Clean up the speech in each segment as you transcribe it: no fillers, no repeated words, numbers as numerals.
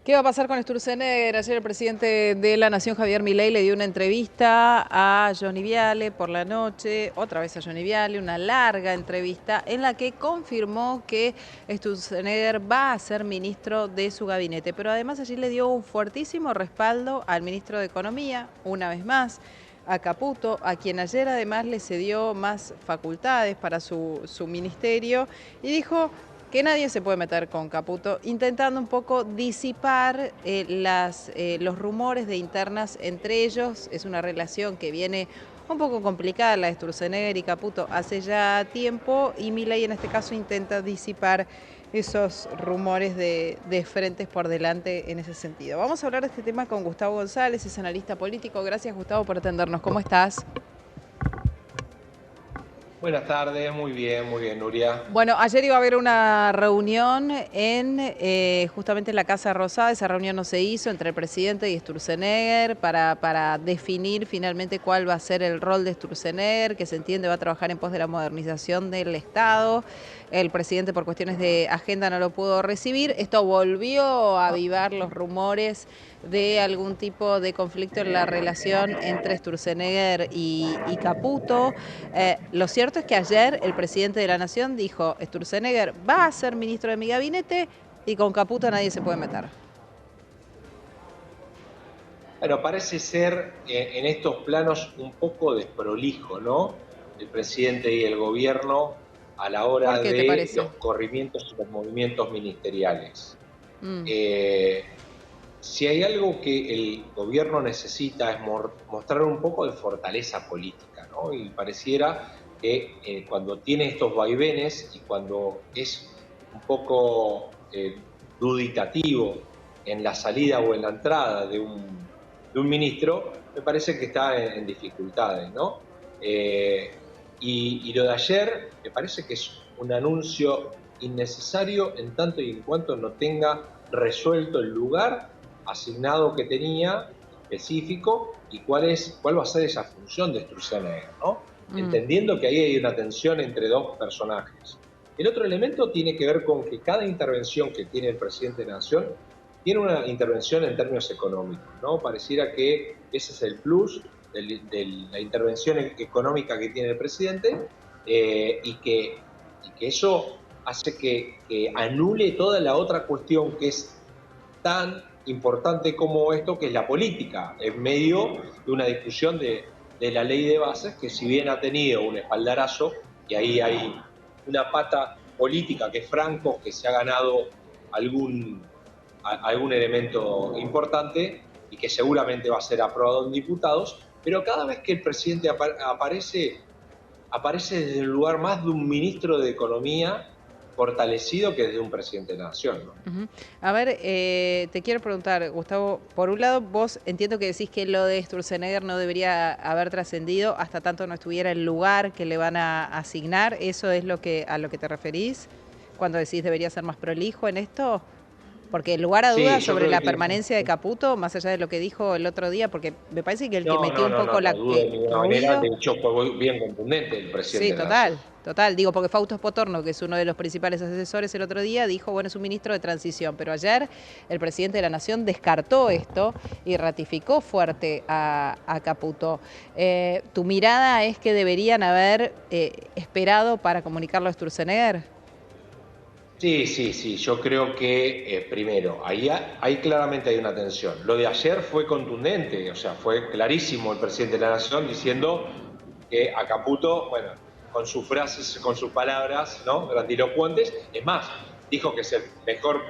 ¿Qué va a pasar con Sturzenegger? Ayer el presidente de la Nación, Javier Milei, le dio una entrevista a Johnny Viale por la noche, otra vez a Johnny Viale, una larga entrevista en la que confirmó que Sturzenegger va a ser ministro de su gabinete. Pero además allí le dio un fuertísimo respaldo al ministro de Economía, una vez más, a Caputo, a quien ayer además le cedió más facultades para su ministerio, y dijo que nadie se puede meter con Caputo, intentando un poco disipar los rumores de internas entre ellos. Es una relación que viene un poco complicada, la de Sturzenegger y Caputo, hace ya tiempo, y Milei en este caso intenta disipar esos rumores de frentes por delante en ese sentido. Vamos a hablar de este tema con Gustavo González, es analista político. Gracias, Gustavo, por atendernos. ¿Cómo estás? Buenas tardes, muy bien, Nuria. Bueno, ayer iba a haber una reunión justamente en la Casa Rosada. Esa reunión no se hizo entre el presidente y Sturzenegger para definir finalmente cuál va a ser el rol de Sturzenegger, que se entiende va a trabajar en pos de la modernización del Estado. El presidente, por cuestiones de agenda, no lo pudo recibir. Esto volvió a avivar los rumores de algún tipo de conflicto en la relación entre Sturzenegger y Caputo. Lo cierto es que ayer el presidente de la Nación dijo: Sturzenegger va a ser ministro de mi gabinete y con Caputo nadie se puede meter. Bueno, parece ser en estos planos un poco desprolijo, ¿no? El presidente y el gobierno a la ¿Por hora qué te de parece? los corrimientos y los movimientos ministeriales. Mm, Eh, si hay algo que el gobierno necesita es mostrar un poco de fortaleza política, ¿no? Y pareciera que cuando tiene estos vaivenes y cuando es un poco duditativo en la salida o en la entrada de un ministro, me parece que está en dificultades, ¿no? Y lo de ayer me parece que es un anuncio innecesario en tanto y en cuanto no tenga resuelto el lugar asignado que tenía específico y cuál va a ser esa función de Sturzenegger, ¿no? mm. Entendiendo que ahí hay una tensión entre dos personajes. El otro elemento tiene que ver con que cada intervención que tiene el presidente de la Nación tiene una intervención en términos económicos, ¿no? Pareciera que ese es el plus de la intervención económica que tiene el presidente y que eso hace que anule toda la otra cuestión que es tan importante como esto, que es la política, en medio de una discusión de la ley de bases, que si bien ha tenido un espaldarazo, y ahí hay una pata política que es Franco, que se ha ganado algún elemento importante y que seguramente va a ser aprobado en diputados, pero cada vez que el presidente aparece desde el lugar más de un ministro de Economía fortalecido que desde un presidente de la Nación, ¿no? Ujú. A ver, te quiero preguntar, Gustavo, por un lado, vos entiendo que decís que lo de Sturzenegger no debería haber trascendido hasta tanto no estuviera el lugar que le van a asignar. ¿Eso es a lo que te referís cuando decís debería ser más prolijo en esto? Porque en lugar a Sí, dudas yo sobre creo la que permanencia de Caputo, más allá de lo que dijo el otro día, porque me parece que el que no, metió no, un no, poco no dudo de ninguna manera. ruido. De hecho, fue bien contundente el Sí, presidente de la Nación. total, total. Digo, porque Fausto Spotorno, que es uno de los principales asesores el otro día, dijo, bueno, es un ministro de transición, pero ayer el presidente de la Nación descartó esto y ratificó fuerte a Caputo. ¿Tu mirada es que deberían haber esperado para comunicarlo a Sturzenegger? Sí. Yo creo que, primero, ahí claramente hay una tensión. Lo de ayer fue contundente, o sea, fue clarísimo el presidente de la Nación diciendo que a Caputo, bueno, con sus frases, con sus palabras, ¿no? Grandilocuentes, es más, dijo que es el mejor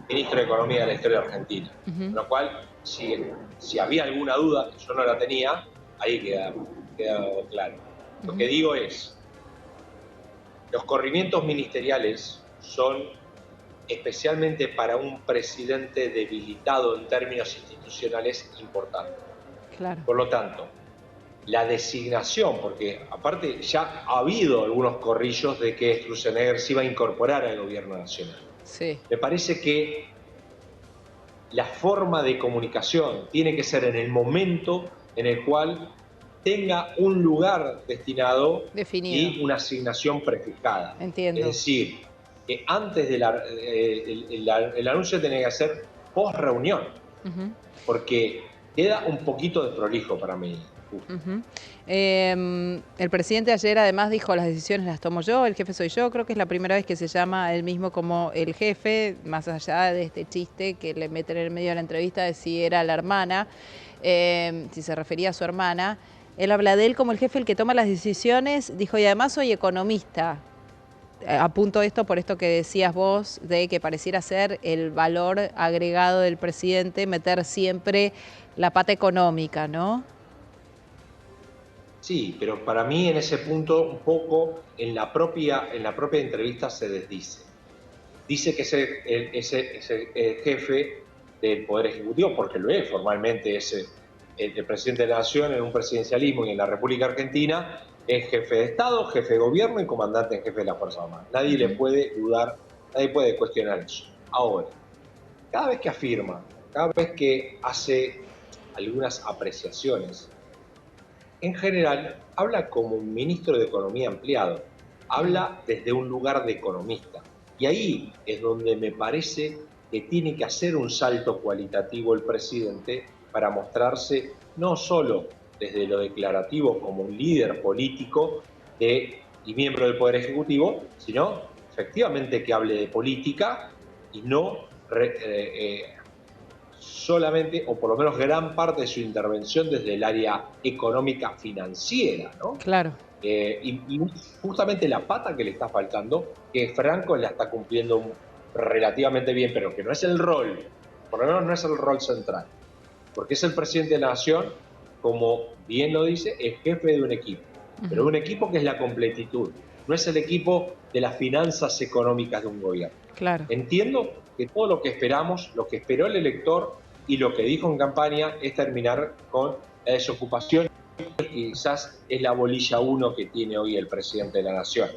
ministro de Economía de la historia de Argentina. Ujú. Con lo cual, si había alguna duda, que yo no la tenía, ahí queda claro. Lo que Ujú. digo es, los corrimientos ministeriales son especialmente para un presidente debilitado en términos institucionales importantes. Claro. Por lo tanto, la designación, porque aparte ya ha habido algunos corrillos de que Sturzenegger se iba a incorporar al gobierno nacional. Sí. Me parece que la forma de comunicación tiene que ser en el momento en el cual tenga un lugar destinado Definido. y una asignación prefijada. Es Entiendo. decir, que antes el anuncio tenía que ser post reunión, Ujú. porque queda un poquito desprolijo para mí. Ujú. El presidente ayer además dijo, las decisiones las tomo yo, el jefe soy yo. Creo que es la primera vez que se llama él mismo como el jefe, más allá de este chiste que le meten en el medio de la entrevista de si era la hermana, si se refería a su hermana. Él habla de él como el jefe, el que toma las decisiones. Dijo, y además soy economista. Apunto esto por esto que decías vos, de que pareciera ser el valor agregado del presidente, meter siempre la pata económica, ¿no? Sí, pero para mí en ese punto un poco en la propia entrevista se desdice. Dice que es el jefe del Poder Ejecutivo, porque lo es formalmente, es el presidente de la Nación en un presidencialismo y en la República Argentina es jefe de Estado, jefe de gobierno y comandante en jefe de las Fuerzas Armadas. Nadie le Ujú. puede dudar, nadie puede cuestionar eso. Ahora, cada vez que afirma, cada vez que hace algunas apreciaciones, en general habla como un ministro de Economía ampliado, Mm. habla desde un lugar de economista. Y ahí es donde me parece que tiene que hacer un salto cualitativo el presidente para mostrarse no solo desde lo declarativo como un líder político y miembro del Poder Ejecutivo, sino efectivamente que hable de política y no solamente, o por lo menos gran parte de su intervención desde el área económica financiera, ¿no? Claro. Y justamente la pata que le está faltando, que Franco la está cumpliendo relativamente bien, pero que no es el rol, por lo menos no es el rol central, porque es el presidente de la nación, como bien lo dice, es jefe de un equipo, pero Ujú. de un equipo que es la completitud, no es el equipo de las finanzas económicas de un gobierno. Claro. Entiendo que todo lo que esperamos, lo que esperó el elector y lo que dijo en campaña es terminar con la desocupación, que quizás es la bolilla uno que tiene hoy el presidente de la nación.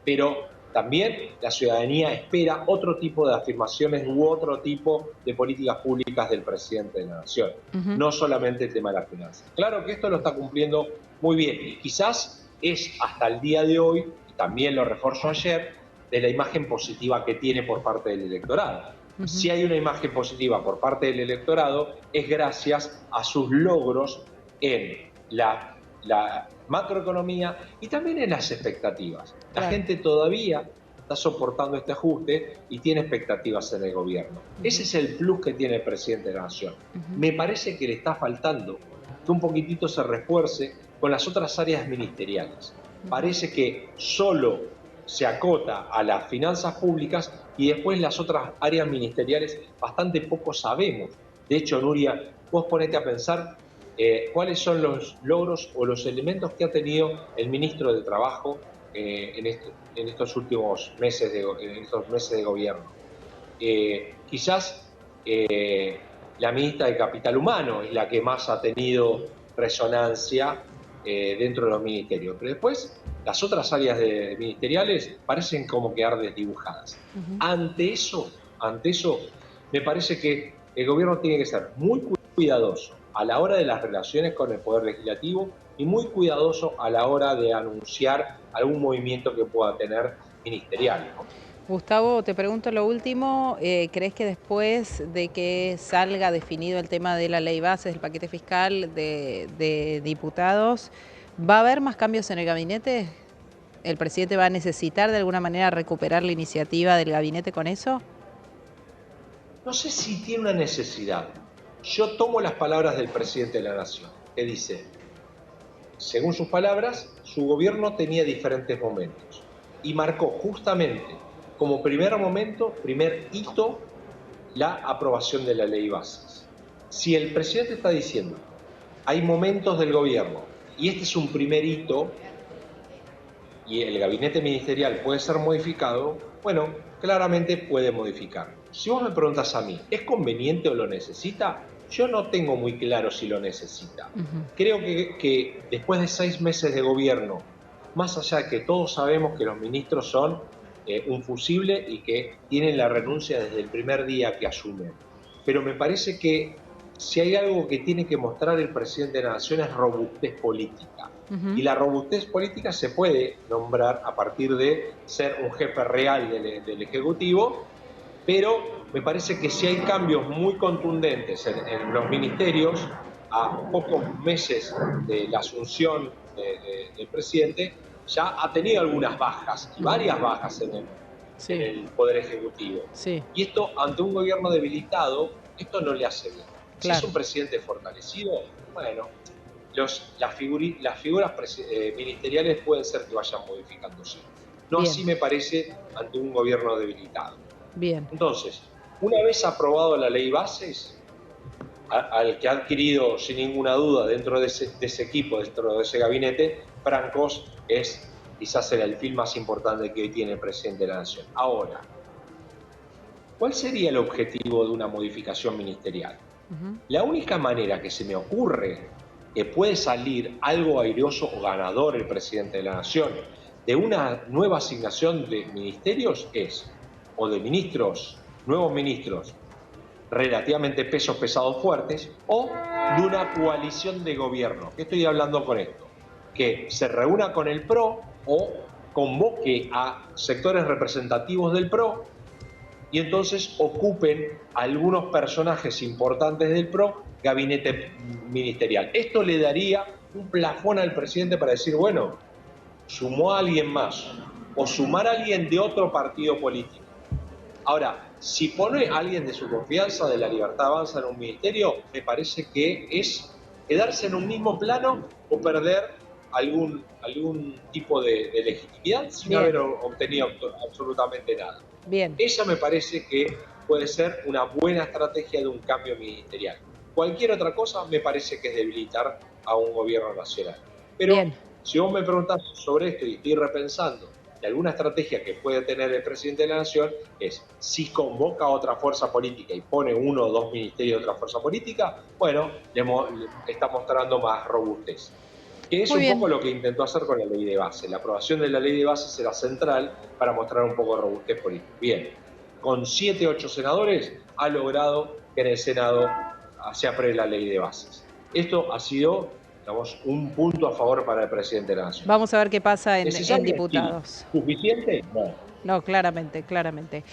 Pero también la ciudadanía espera otro tipo de afirmaciones u otro tipo de políticas públicas del presidente de la nación, Ujú. no solamente el tema de las finanzas. Claro que esto lo está cumpliendo muy bien y quizás es hasta el día de hoy, y también lo reforzó ayer, de la imagen positiva que tiene por parte del electorado. Ujú. Si hay una imagen positiva por parte del electorado es gracias a sus logros en la macroeconomía y también en las expectativas. La Claro. gente todavía está soportando este ajuste y tiene expectativas en el gobierno. Ese Ujú. es el plus que tiene el presidente de la nación. Ujú. Me parece que le está faltando que un poquitito se refuerce con las otras áreas ministeriales. Ujú. Parece que solo se acota a las finanzas públicas y después las otras áreas ministeriales bastante poco sabemos. De hecho, Nuria, vos ponete a pensar cuáles son los logros o los elementos que ha tenido el ministro de Trabajo en estos últimos meses de gobierno. Quizás la ministra de Capital Humano es la que más ha tenido resonancia dentro de los ministerios, pero después las otras áreas ministeriales parecen como quedar desdibujadas. Ujú. Ante eso, me parece que el gobierno tiene que ser muy cuidadoso a la hora de las relaciones con el Poder Legislativo y muy cuidadoso a la hora de anunciar algún movimiento que pueda tener ministerial, ¿no? Gustavo, te pregunto lo último, ¿crees que después de que salga definido el tema de la ley base, del paquete fiscal de diputados, va a haber más cambios en el gabinete? ¿El presidente va a necesitar de alguna manera recuperar la iniciativa del gabinete con eso? No sé si tiene una necesidad. Yo tomo las palabras del presidente de la Nación, que dice, según sus palabras, su gobierno tenía diferentes momentos y marcó justamente como primer momento, primer hito, la aprobación de la ley bases. Si el presidente está diciendo, hay momentos del gobierno y este es un primer hito, y el gabinete ministerial puede ser modificado, bueno, claramente puede modificarlo. Si vos me preguntas a mí, ¿es conveniente o lo necesita? Yo no tengo muy claro si lo necesita. Ujú. Creo que después de 6 meses de gobierno, más allá de que todos sabemos que los ministros son un fusible y que tienen la renuncia desde el primer día que asumen, pero me parece que si hay algo que tiene que mostrar el presidente de la Nación es robustez política. Y Ujú. la robustez política se puede nombrar a partir de ser un jefe real del Ejecutivo, pero me parece que si hay cambios muy contundentes en los ministerios, a pocos meses de la asunción del presidente, ya ha tenido algunas bajas, y varias bajas en Sí, el Poder Ejecutivo. sí, Y esto, ante un gobierno debilitado, esto no le hace bien. Si es claro. un presidente fortalecido, bueno, las figuras ministeriales pueden ser que vayan modificándose. No Bien, así me parece ante un gobierno debilitado. bien. Entonces, una vez aprobado la ley bases, al que ha adquirido sin ninguna duda dentro de ese equipo, dentro de ese gabinete, Francos es quizás el alfil más importante que hoy tiene el presidente de la Nación. Ahora, ¿cuál sería el objetivo de una modificación ministerial? Ujú. La única manera que se me ocurre que puede salir algo airoso o ganador el presidente de la Nación de una nueva asignación de ministerios es, o de ministros, nuevos ministros, relativamente pesos pesados fuertes, o de una coalición de gobierno. ¿Qué estoy hablando con esto? Que se reúna con el PRO o convoque a sectores representativos del PRO y entonces ocupen algunos personajes importantes del PRO gabinete ministerial. Esto le daría un plafón al presidente para decir, bueno, sumó a alguien más o sumar a alguien de otro partido político. Ahora, si pone a alguien de su confianza, de La Libertad Avanza, en un ministerio, me parece que es quedarse en un mismo plano o perder algún tipo de legitimidad sin haber Bien, obtenido absolutamente nada. bien, Esa me parece que puede ser una buena estrategia de un cambio ministerial. Cualquier otra cosa me parece que es debilitar a un gobierno nacional. Pero bien. si vos me preguntás sobre esto y estoy repensando de alguna estrategia que puede tener el presidente de la Nación, es si convoca a otra fuerza política y pone uno o dos ministerios de otra fuerza política, bueno, le está mostrando más robustez. Que es Muy un poco bien. lo que intentó hacer con la ley de base. La aprobación de la ley de base será central para mostrar un poco de robustez política. Bien, con 7, 8 senadores ha logrado que en el Senado se apruebe la ley de bases. Esto ha sido, digamos, un punto a favor para el presidente de la Nación. Vamos a ver qué pasa en ¿Necesario? Sí. diputados. ¿Suficiente? No. No, claramente, claramente.